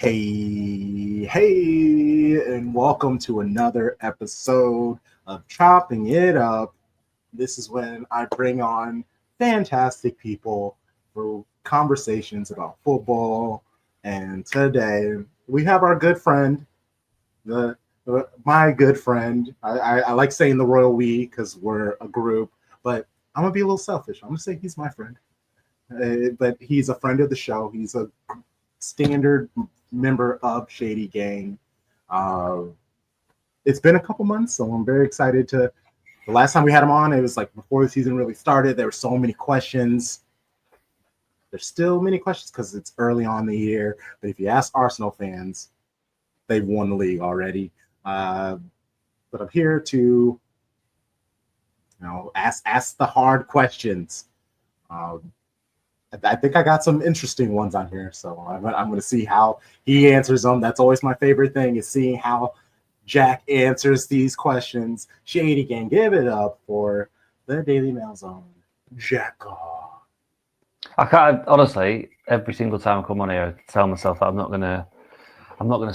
Hey, and welcome to another episode of Chopping It Up. This is when I bring on fantastic people for conversations about football. And today we have our good friend, the my good friend. I like saying the royal we because we're a group, but I'm gonna be a little selfish. I'm gonna say he's my friend, but he's a friend of the show. He's a standard member of Shady Gang. Uh, it's been a couple months, so I'm very excited to. The last time we had him on, it was like before the season really started. There were so many questions. There's still many questions because it's early on in the year. But if you ask Arsenal fans, they've won the league already. But I'm here to, ask the hard questions. I think I got some interesting ones on here, so I'm going to see how he answers them. That's always my favorite thing is seeing how Jack answers these questions. Shady Gang, give it up for the Daily Mail's own Jack. I can't honestly. Every single time I come on here, I tell myself that I'm not gonna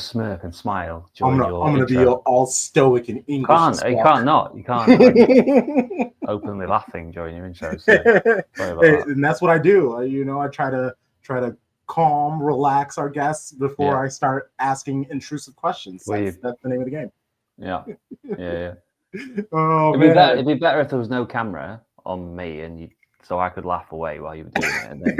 smirk and smile during your I'm gonna be all stoic and English. You can't like, openly laughing during your intro. So sorry about that. And that's what I do. I try to calm, relax our guests before I start asking intrusive questions. That's the name of the game. Yeah. Oh, it'd be better if there was no camera on me and so I could laugh away while you were doing it. And then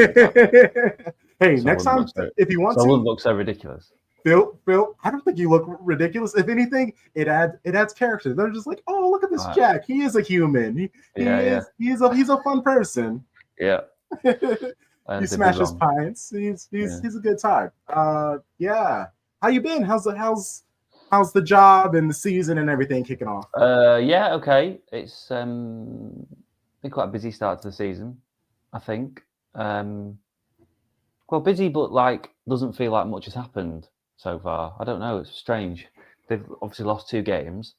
hey, next time, if you want to, I wouldn't look so ridiculous. Phil, I don't think you look ridiculous. If anything, it adds character. They're just like, oh, look at this Jack. He is a human. He's a fun person. Yeah. He smashes pints. He's a good time. How you been? How's the job and the season and everything kicking off? Okay. It's been quite a busy start to the season, I think. Well, busy, but doesn't feel like much has happened so far. I don't know. It's strange. They've obviously lost 2 games,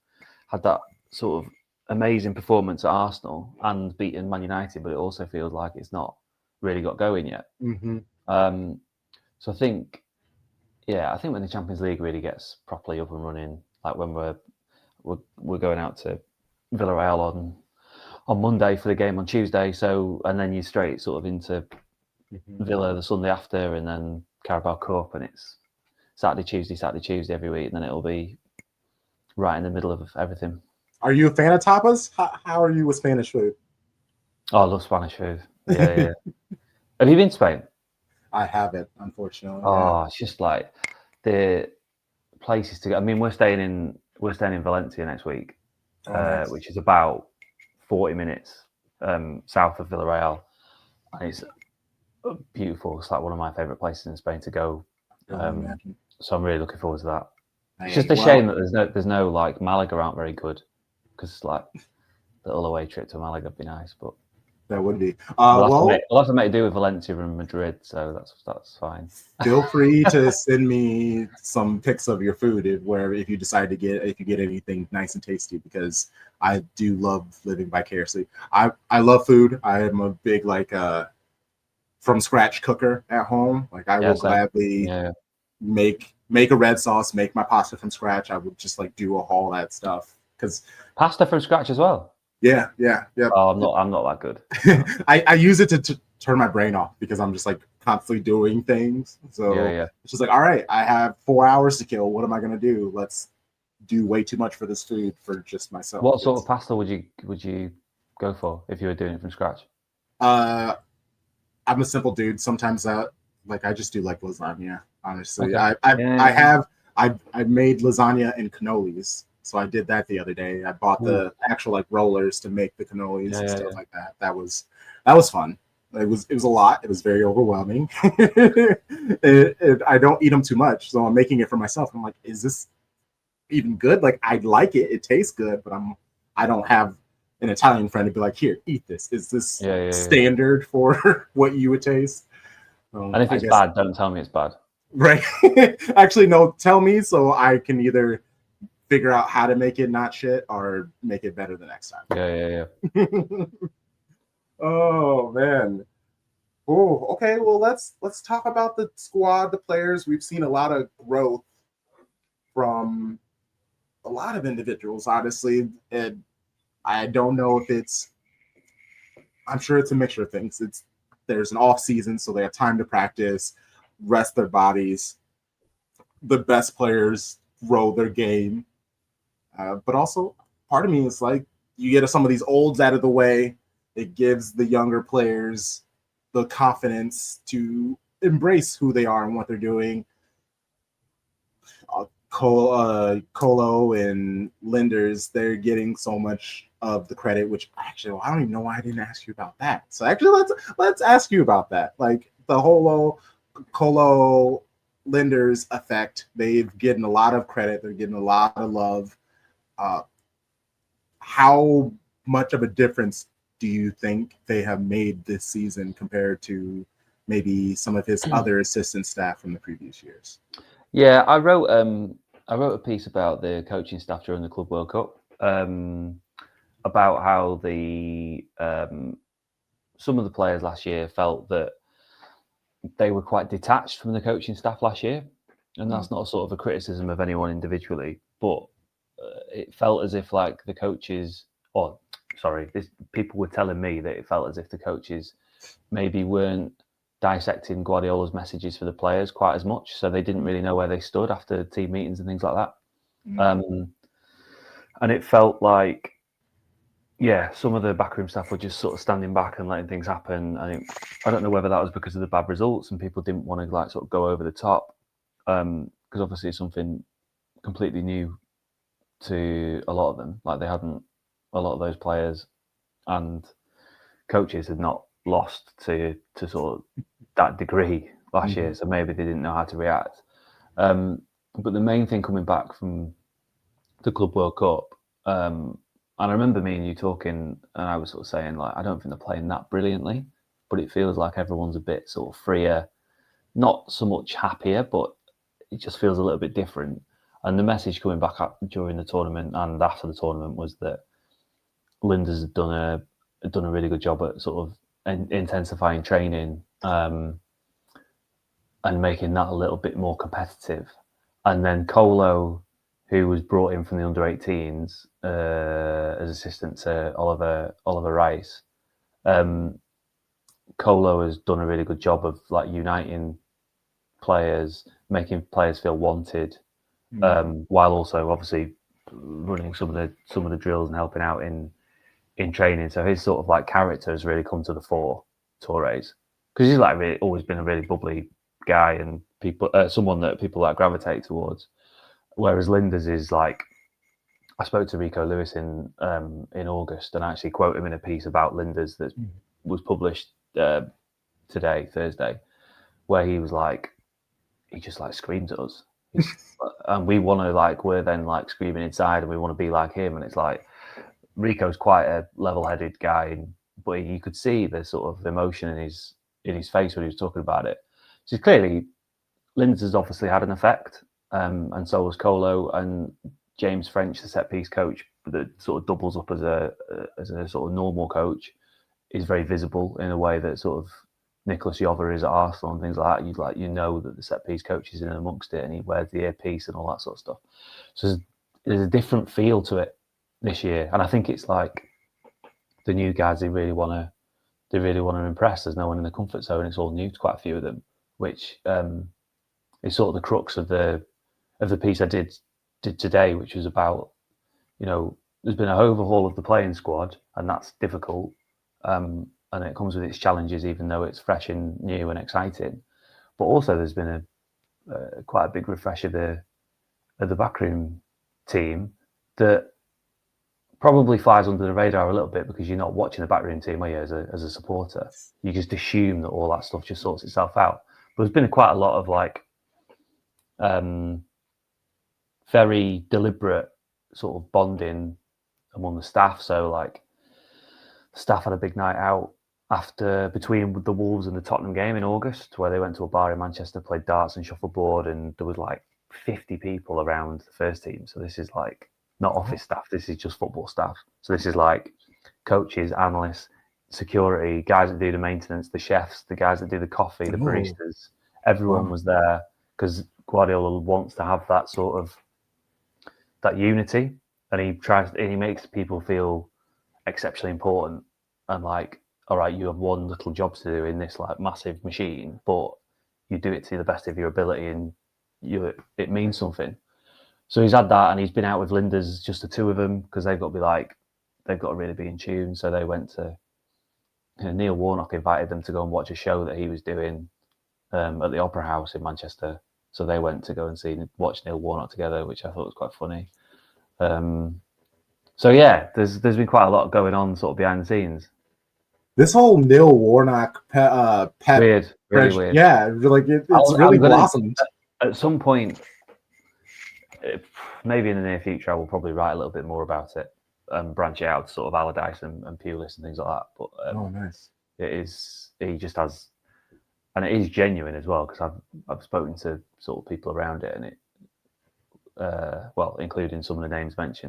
had that sort of amazing performance at Arsenal and beaten Man United, but it also feels like it's not really got going yet. Mm-hmm. So I think when the Champions League really gets properly up and running, like when we're going out to Villarreal on Monday for the game on Tuesday. So and then you straight sort of into Villa the Sunday after, and then Carabao Cup, and it's Saturday, Tuesday every week, and then it'll be right in the middle of everything. Are you a fan of tapas? How are you with Spanish food? Oh, I love Spanish food. Yeah. Have you been to Spain? I haven't, unfortunately. Oh, it's just like the places to go. I mean, we're staying in Valencia next week, nice. Which is about 40 minutes south of Villarreal, and it's beautiful. It's like one of my favorite places in Spain to go. So I'm really looking forward to that. It's just a shame that there's no like Malaga aren't very good, because like the little away trip to Malaga would be nice, but that would be. We'll have to make do with Valencia and Madrid, so that's fine. Feel free to send me some pics of your food if you decide to get anything nice and tasty, because I do love living vicariously. I love food. I am a big from scratch cooker at home. Like I will gladly make a red sauce, make my pasta from scratch. I would just do all that stuff, because pasta from scratch as well. Yeah. Oh, I'm not that good. I use it to turn my brain off, because I'm just constantly doing things. So it's just all right, I have 4 hours to kill. What am I gonna do? Let's do way too much for this food for just myself. What sort of pasta would you go for if you were doing it from scratch? I'm a simple dude. Sometimes I just do lasagna. Honestly, okay. I made lasagna and cannolis. So I did that the other day. I bought the actual rollers to make the cannolis and stuff like that. That was fun. It was a lot. It was very overwhelming. I don't eat them too much, so I'm making it for myself. I'm like, is this even good? I like it. It tastes good, but I don't have an Italian friend to be like, here, eat this. Is this standard for what you would taste? And if it's bad, don't tell me it's bad. Right. Actually, no, tell me so I can either figure out how to make it not shit or make it better the next time. Yeah. Oh, man. Oh, okay. Well, let's talk about the squad, the players. We've seen a lot of growth from a lot of individuals, honestly. And I don't know if it's. I'm sure it's a mixture of things. There's an off season, so they have time to practice, rest their bodies. The best players grow their game, but also part of me is like you get some of these olds out of the way. It gives the younger players the confidence to embrace who they are and what they're doing. Colo and Linders, they're getting so much of the credit, which actually, well, I don't even know why I didn't ask you about that. So actually, let's ask you about that. Like the whole Colo Linders effect, they've getting a lot of credit. They're getting a lot of love. Uh, how much of a difference do you think they have made this season compared to maybe some of his other assistant staff from the previous years? Yeah, I wrote a piece about the coaching staff during the Club World Cup, about how the some of the players last year felt that they were quite detached from the coaching staff last year, and that's not sort of a criticism of anyone individually, but it felt as if like the coaches, people were telling me that it felt as if the coaches maybe weren't dissecting Guardiola's messages for the players quite as much, so they didn't really know where they stood after team meetings and things like that. And it felt like, yeah, some of the backroom staff were just sort of standing back and letting things happen. I don't know whether that was because of the bad results and people didn't want to like sort of go over the top, because obviously it's something completely new to a lot of them. Like a lot of those players and coaches had not lost to sort of that degree last year, so maybe they didn't know how to react. But the main thing coming back from the Club World Cup, and I remember me and you talking, and I was sort of saying like, I don't think they're playing that brilliantly, but it feels like everyone's a bit sort of freer, not so much happier, but it just feels a little bit different. And the message coming back up during the tournament and after the tournament was that Linda's done a really good job at sort of intensifying training, and making that a little bit more competitive. And then Colo, who was brought in from the under-18s as assistant to Oliver Rice, Colo has done a really good job of like uniting players, making players feel wanted, while also obviously running some of the drills and helping out in training. So his sort of like character has really come to the fore, Torres, because he's like always been a really bubbly guy and someone that people like gravitate towards. Whereas Linders is like, I spoke to Rico Lewis in August and I actually quote him in a piece about Linders that was published today, Thursday, where he was like, he just like screams at us. And we want to like, we're then like screaming inside and we want to be like him. And it's like, Rico's quite a level-headed guy, but you could see the sort of emotion in his face when he was talking about it. So clearly, Linz has obviously had an effect, and so was Colo and James French, the set-piece coach, that sort of doubles up as a sort of normal coach, is very visible in a way that sort of Nicholas Yover is at Arsenal and things like that. You know that the set-piece coach is in amongst it and he wears the earpiece and all that sort of stuff. So there's a different feel to it this year, and I think it's like the new guys they really want to impress. There's no one in the comfort zone. It's all new to quite a few of them, which is sort of the crux of the piece I did today, which was about, you know, there's been an overhaul of the playing squad, and that's difficult, and it comes with its challenges, even though it's fresh and new and exciting. But also, there's been quite a big refresh of the backroom team that probably flies under the radar a little bit because you're not watching the backroom team, are you, as a supporter? You just assume that all that stuff just sorts itself out. But there's been quite a lot of like very deliberate sort of bonding among the staff. So like the staff had a big night out between the Wolves and the Tottenham game in August, where they went to a bar in Manchester, played darts and shuffleboard, and there was like 50 people around the first team. So this is like not office staff, this is just football staff. So this is like coaches, analysts, security, guys that do the maintenance, the chefs, the guys that do the coffee, the baristas. Everyone was there because Guardiola wants to have that sort of that unity, and he makes people feel exceptionally important and like, all right, you have one little job to do in this like massive machine, but you do it to the best of your ability, and it means something. So he's had that, and he's been out with Linda's, just the two of them, because they've got to really be in tune. So they went to Neil Warnock invited them to go and watch a show that he was doing at the Opera House in Manchester. So they went to go and watch Neil Warnock together, which I thought was quite funny. So yeah, there's been quite a lot going on sort of behind the scenes. This whole Neil Warnock pet weird, really weird. Yeah, like it's really blossomed. At some point, maybe in the near future, I will probably write a little bit more about it and branch it out to sort of Allardyce and Pulis and things like that. But nice. He just has, and it is genuine as well, because I've spoken to sort of people around it, and it, including some of the names mentioned,